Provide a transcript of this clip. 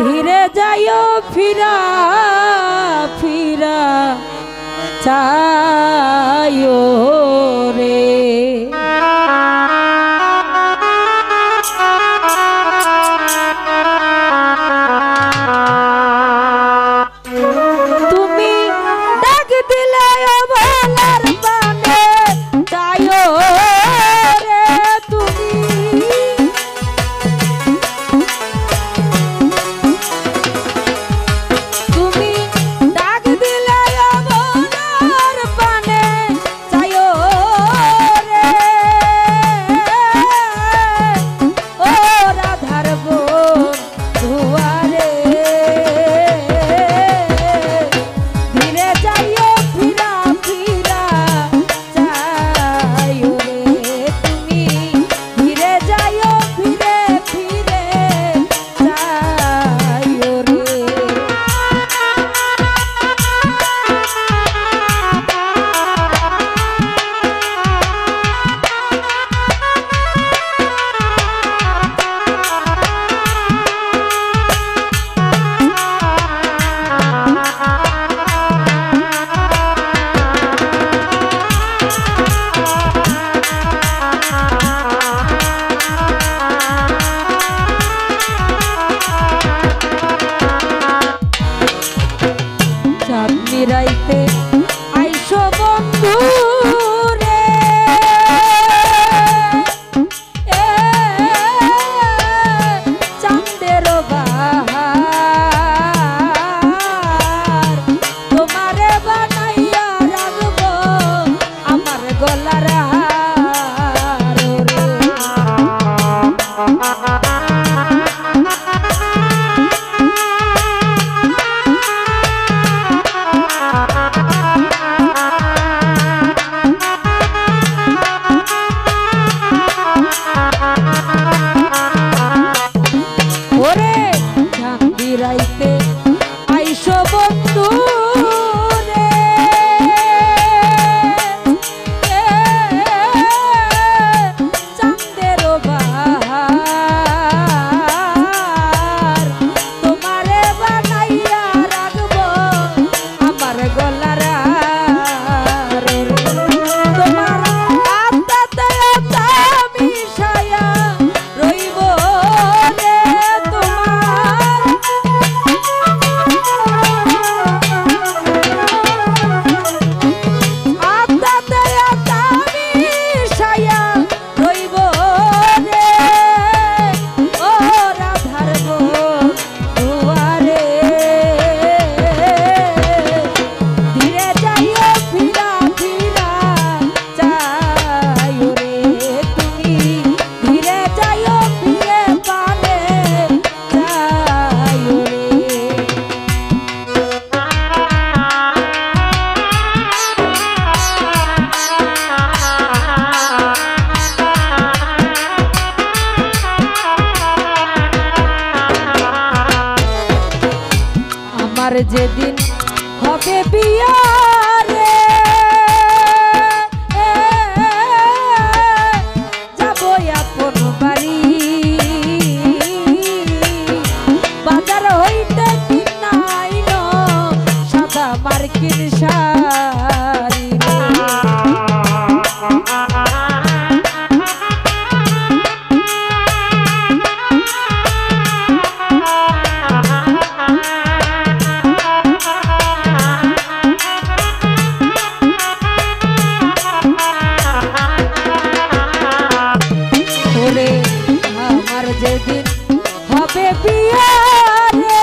ধীরে যাইও ফিরা ফিরা চাইও রে। তুমি ডাক দিলে অবলার পানে যাইও রে। তুমি ডাক দিলে অবলার পানে যাইও রে। ও রাধার বোন দুয়ারে ধীরে যাইও ফিরা ফিরা যাইও রে। তুমি ধীরে যাইও ফিরে ফিরে যাইও রে। চাঁদনি রাইতে আইসো বন্ধু রে। চাঁদের বাহার তোমারে বানাইয়া রাখবো আমার গলার হার রে। ওরে চাঁদনি রাইতে আইসো বন্ধু রে। চাঁদের বাহার তোমারে বানাইয়া রাখবো আমার গলার হার রে। তোমার আত্মাতে আত্মা মিশায়া রইব রে। তোমার আত্মাতে আত্মা মিশায়া রইব রে। ও রাধার বোন দুয়ারে ধীরে যাইও ফিরা ফিরা যাইও রে। তুমি ধীরে যাইও ফিরে পানে যাইও রে। আমার যেদিন হবে বিয়া রে যাবো আপন বাড়ি। বাজার হইতে কিনাইল সাদা মার্কিন শাড়ি রে। ওরে আমার যেদিন হবে বিয়া রে